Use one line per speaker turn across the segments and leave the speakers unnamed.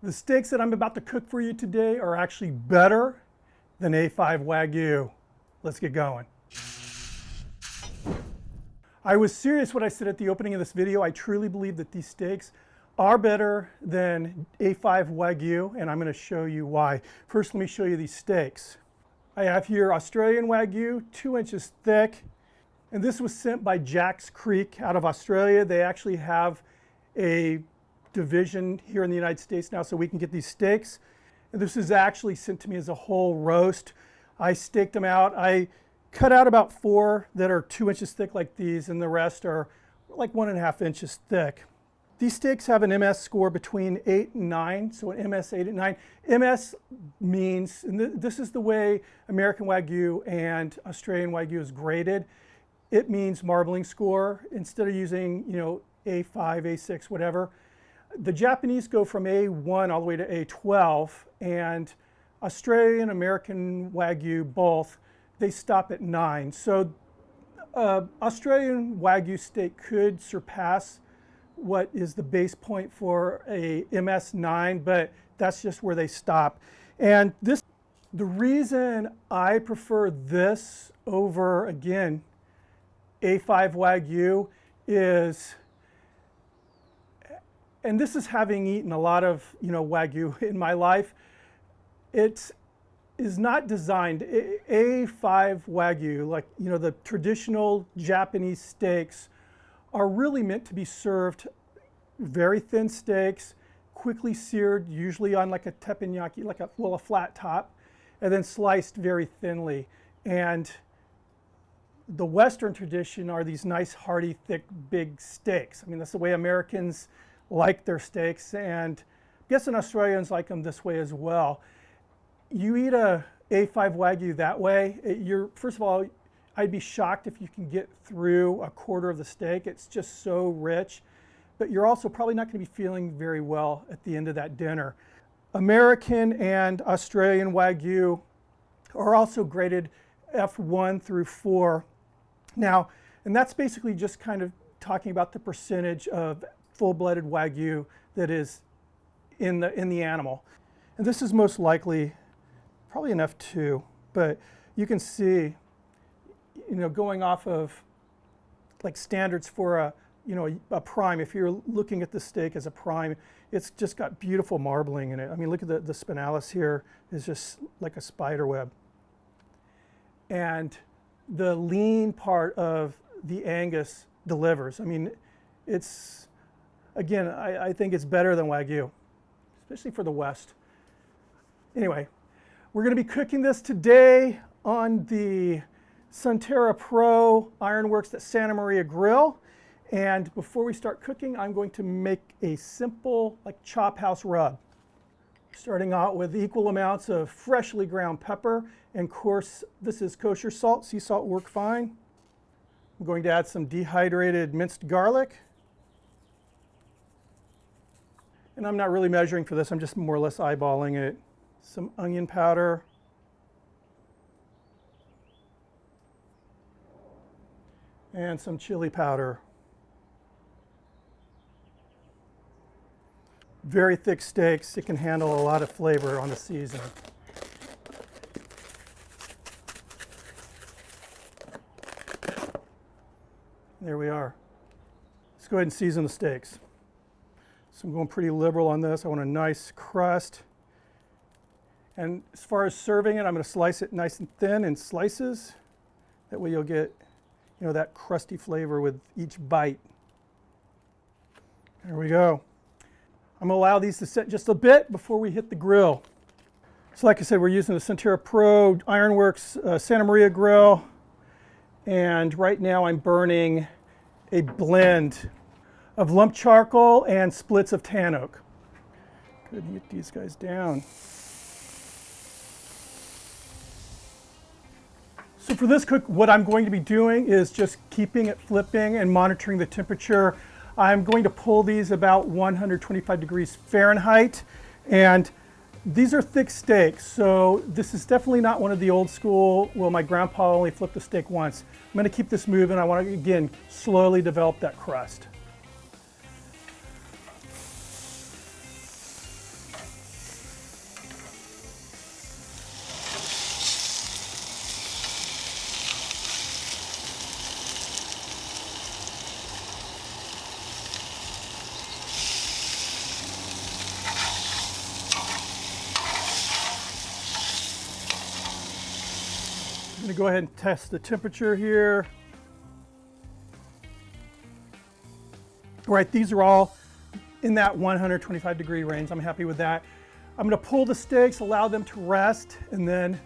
The steaks that I'm about to cook for you today are actually better than A5 Wagyu. Let's get going. I was serious when I said at the opening of this video, I truly believe that these steaks are better than A5 Wagyu, and I'm going to show you why. First, let me show you these steaks. I have here Australian Wagyu, 2 inches thick, and this was sent by Jack's Creek out of Australia. They actually have a division here in the United States now, so we can get these steaks. And this is actually sent to me as a whole roast. I staked them out. I cut out about 4 that are 2 inches thick like these, and the rest are like 1.5 inches thick. These steaks have an MS score between 8 and 9, so an MS 8 and 9. MS means, and this is the way American Wagyu and Australian Wagyu is graded. It means marbling score. Instead of using, A5, A6, whatever. The Japanese go from A1 all the way to A12, and Australian, American Wagyu, both, they stop at 9. So Australian Wagyu steak could surpass what is the base point for a MS9, but that's just where they stop. And the reason I prefer this over, again, A5 Wagyu is, and this is having eaten a lot of Wagyu in my life, it is not designed, A5 Wagyu, like the traditional Japanese steaks, are really meant to be served very thin steaks, quickly seared, usually on like a teppanyaki, like a flat top, and then sliced very thinly. And the Western tradition are these nice, hearty, thick, big steaks. I mean, that's the way Americans like their steaks, and I'm guessing Australians like them this way as well. You eat a A5 Wagyu that way, first of all, I'd be shocked if you can get through a quarter of the steak. It's just so rich, but you're also probably not going to be feeling very well at the end of that dinner. American and Australian Wagyu are also graded F1 through 4. Now, and that's basically just kind of talking about the percentage of full-blooded Wagyu that is in the animal. And this is most likely probably an F2, but you can see, going off of like standards for a prime, if you're looking at the steak as a prime, it's just got beautiful marbling in it. I mean, look at the spinalis here is just like a spider web. And the lean part of the Angus delivers. I mean, it's, again, I think it's better than Wagyu, especially for the West. Anyway, we're going to be cooking this today on the Sunterra Pro Ironworks at Santa Maria grill. And before we start cooking, I'm going to make a simple chop house rub. Starting out with equal amounts of freshly ground pepper, and of course this is kosher salt. Sea salt work fine. I'm going to add some dehydrated minced garlic. And I'm not really measuring for this, I'm just more or less eyeballing it. Some onion powder. And some chili powder. Very thick steaks, it can handle a lot of flavor on the seasoning. There we are. Let's go ahead and season the steaks. So I'm going pretty liberal on this. I want a nice crust. And as far as serving it, I'm going to slice it nice and thin in slices. That way you'll get, that crusty flavor with each bite. There we go. I'm going to allow these to set just a bit before we hit the grill. So like I said, we're using the Sunterra Pro Ironworks Santa Maria grill. And right now I'm burning a blend of lump charcoal and splits of tan oak. Good, get these guys down. So for this cook, what I'm going to be doing is just keeping it flipping and monitoring the temperature. I'm going to pull these about 125 degrees Fahrenheit, and these are thick steaks, so this is definitely not one of the old school, well, my grandpa only flipped a steak once. I'm going to keep this moving. I want to, again, slowly develop that crust. going to go ahead and test the temperature here. All right, these are all in that 125 degree range. I'm happy with that. I'm going to pull the steaks, allow them to rest, and then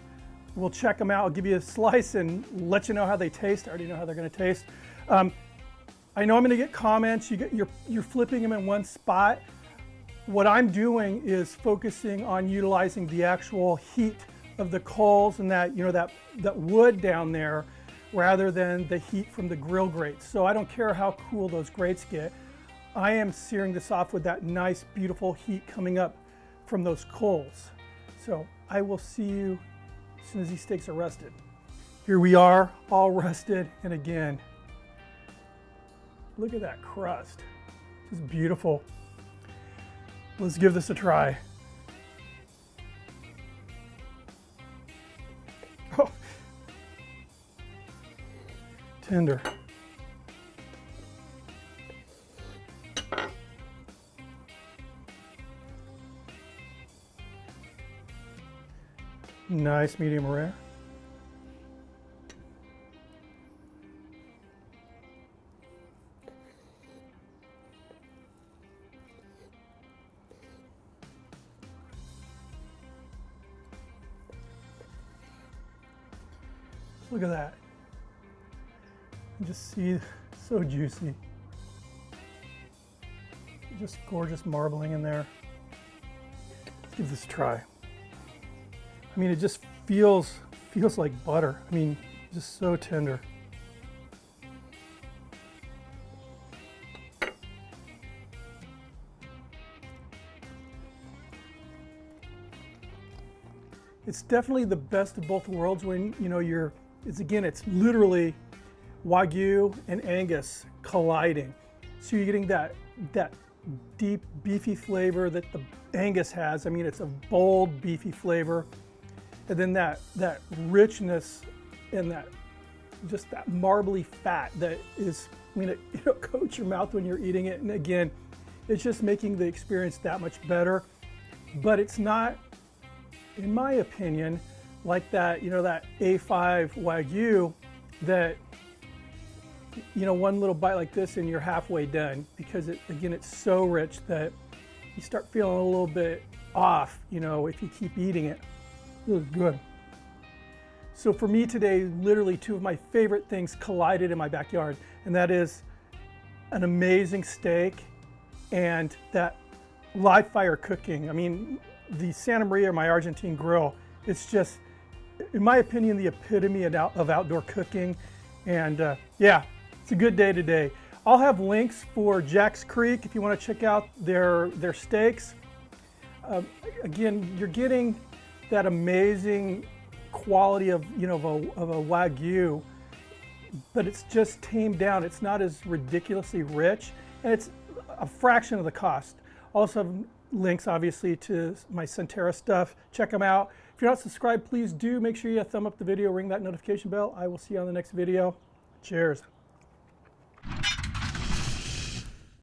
we'll check them out. I'll give you a slice and let you know how they taste. I already know how they're going to taste. I know I'm going to get comments. You're flipping them in one spot. What I'm doing is focusing on utilizing the actual heat of the coals and that, that wood down there, rather than the heat from the grill grates. So I don't care how cool those grates get. I am searing this off with that nice, beautiful heat coming up from those coals. So I will see you as soon as these steaks are rested. Here we are, all rested, and again, look at that crust. Just beautiful. Let's give this a try. Oh. Tender. Nice medium rare. Look at that. You just see, so juicy. Just gorgeous marbling in there. Let's give this a try. I mean, it just feels like butter. I mean, just so tender. It's definitely the best of both worlds when, it's literally Wagyu and Angus colliding. So you're getting that deep beefy flavor that the Angus has. I mean, it's a bold beefy flavor. And then that richness and that marbly fat that is, it coats your mouth when you're eating it. And again, it's just making the experience that much better. But it's not, in my opinion, like that, that A5 Wagyu that, one little bite like this and you're halfway done, because it's so rich that you start feeling a little bit off, if you keep eating it. It was good. So for me today, literally two of my favorite things collided in my backyard, and that is an amazing steak and that live fire cooking. I mean, the Santa Maria, my Argentine grill, it's just, in my opinion, the epitome of outdoor cooking. And yeah, it's a good day today. I'll have links for Jack's Creek if you want to check out their steaks. Again, you're getting that amazing quality of a Wagyu, but it's just tamed down. It's not as ridiculously rich, and it's a fraction of the cost. Also have links, obviously, to my Sunterra stuff. Check them out. If you're not subscribed, please do. Make sure you thumb up the video, ring that notification bell. I will see you on the next video. Cheers.